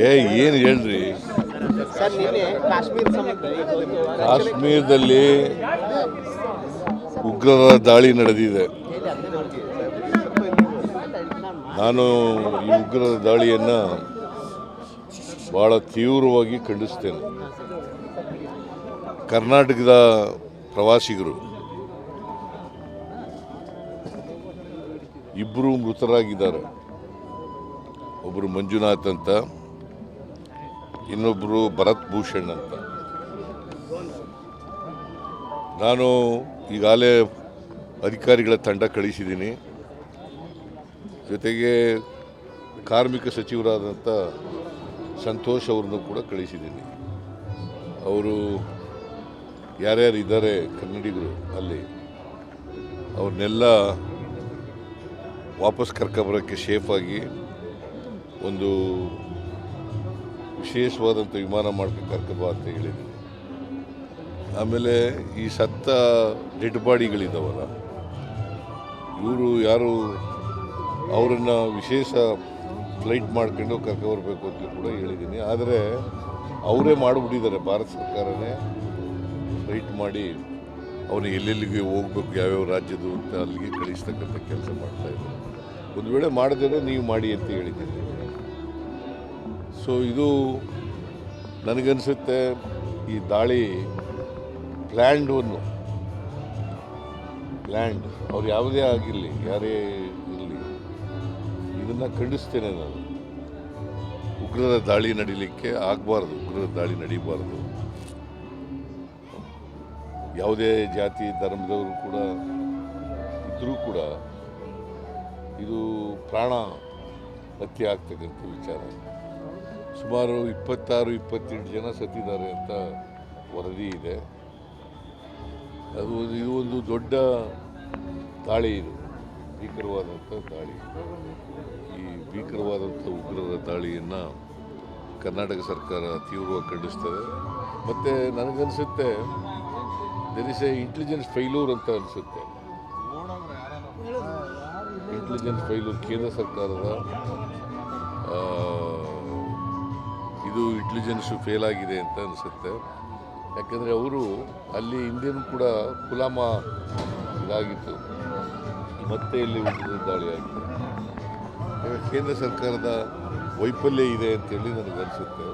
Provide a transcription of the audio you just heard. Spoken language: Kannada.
ಏ ಏನು ಹೇಳ್ರಿ, ಕಾಶ್ಮೀರದಲ್ಲಿ ಉಗ್ರರ ದಾಳಿ ನಡೆದಿದೆ. ನಾನು ಈ ಉಗ್ರರ ದಾಳಿಯನ್ನು ಭಾಳ ತೀವ್ರವಾಗಿ ಖಂಡಿಸ್ತೇನೆ. ಕರ್ನಾಟಕದ ಪ್ರವಾಸಿಗರು ಇಬ್ಬರು ಮೃತರಾಗಿದ್ದಾರೆ. ಒಬ್ಬರು ಮಂಜುನಾಥ್ ಅಂತ, ಇನ್ನೊಬ್ಬರು ಭರತ್ ಭೂಷಣ್ ಅಂತ. ನಾನು ಈಗಾಗಲೇ ಅಧಿಕಾರಿಗಳ ತಂಡ ಕಳಿಸಿದ್ದೀನಿ. ಜೊತೆಗೆ ಕಾರ್ಮಿಕ ಸಚಿವರಾದಂಥ ಸಂತೋಷ್ ಅವ್ರನ್ನೂ ಕೂಡ ಕಳಿಸಿದ್ದೀನಿ. ಅವರು ಯಾರ್ಯಾರು ಇದ್ದಾರೆ ಕನ್ನಡಿಗರು ಅಲ್ಲಿ, ಅವ್ರನ್ನೆಲ್ಲ ವಾಪಸ್ ಕರ್ಕೊಬರೋಕ್ಕೆ ಸೇಫಾಗಿ ಒಂದು ವಿಶೇಷವಾದಂಥ ವಿಮಾನ ಮಾಡ್ಕೊಂಡು ಕರ್ಕೊಬಾ ಅಂತ ಹೇಳಿದ್ದೀನಿ. ಆಮೇಲೆ ಈ ಸತ್ತ ಡೆಡ್ ಬಾಡಿಗಳಿದ್ದಾವಲ್ಲ, ಇವರು ಯಾರು ಅವರನ್ನು ವಿಶೇಷ ಫ್ಲೈಟ್ ಮಾಡ್ಕೊಂಡು ಕರ್ಕೊಬರ್ಬೇಕು ಅಂತ ಕೂಡ ಹೇಳಿದ್ದೀನಿ. ಆದರೆ ಅವರೇ ಮಾಡಿಬಿಟ್ಟಿದ್ದಾರೆ, ಭಾರತ ಸರ್ಕಾರನೇ ಫ್ಲೈಟ್ ಮಾಡಿ ಅವನು ಎಲ್ಲೆಲ್ಲಿಗೆ ಹೋಗ್ಬೇಕು, ಯಾವ್ಯಾವ ರಾಜ್ಯದ್ದು ಅಂತ ಅಲ್ಲಿಗೆ ಕಳಿಸ್ತಕ್ಕಂಥ ಕೆಲಸ ಮಾಡ್ತಾಯಿದ್ದಾರೆ. ಒಂದು ವೇಳೆ ಮಾಡಿದರೆ ನೀವು ಮಾಡಿ ಅಂತ ಹೇಳಿದ್ದೀನಿ. ಸೊ ಇದು ನನಗನ್ಸುತ್ತೆ ಈ ದಾಳಿ ಪ್ಲ್ಯಾಂಡ್ ಅವ್ರು ಯಾವುದೇ ಆಗಿರಲಿ, ಯಾರೇ ಇರಲಿ, ಇದನ್ನು ಖಂಡಿಸ್ತೇನೆ ನಾನು. ಉಗ್ರರ ದಾಳಿ ನಡೀಲಿಕ್ಕೆ ಆಗಬಾರ್ದು, ಉಗ್ರರ ದಾಳಿ ನಡೀಬಾರ್ದು. ಯಾವುದೇ ಜಾತಿ ಧರ್ಮದವರು ಕೂಡ ಇದ್ದರೂ ಕೂಡ ಇದು ಪ್ರಾಣ ಹತ್ಯೆ ಆಗ್ತಕ್ಕಂಥ ವಿಚಾರ. ಸುಮಾರು 26-28 ಜನ ಸತ್ತಿದ್ದಾರೆ ಅಂತ ವರದಿ ಇದೆ. ಇದು ಒಂದು ದೊಡ್ಡ ದಾಳಿ, ಇದು ಭೀಕರವಾದಂಥ ದಾಳಿ. ಈ ಭೀಕರವಾದಂಥ ಉಗ್ರರ ದಾಳಿಯನ್ನು ಕರ್ನಾಟಕ ಸರ್ಕಾರ ತೀವ್ರವಾಗಿ ಖಂಡಿಸ್ತದೆ. ಮತ್ತು ನನಗನ್ಸುತ್ತೆ there is A intelligence failure ಅಂತ ಅನಿಸುತ್ತೆ. ಇಂಟೆಲಿಜೆನ್ಸ್ ಫೈಲ್ಯೂರ್ ಕೇಂದ್ರ ಸರ್ಕಾರದ ಇದು ಇಂಟೆಲಿಜೆನ್ಸು ಫೇಲ್ ಆಗಿದೆ ಅಂತ ಅನಿಸುತ್ತೆ. ಯಾಕೆಂದರೆ ಅವರು ಅಲ್ಲಿ ಹಿಂದೆನೂ ಕೂಡ ಪುಲ್ವಾಮ ಇದಾಗಿತ್ತು, ಮತ್ತೆ ಇಲ್ಲಿ ಉಗ್ರರ ದಾಳಿ ಆಗಿದೆ. ಕೇಂದ್ರ ಸರ್ಕಾರದ ವೈಫಲ್ಯ ಇದೆ ಅಂತೇಳಿ ನನಗನ್ಸುತ್ತೆ.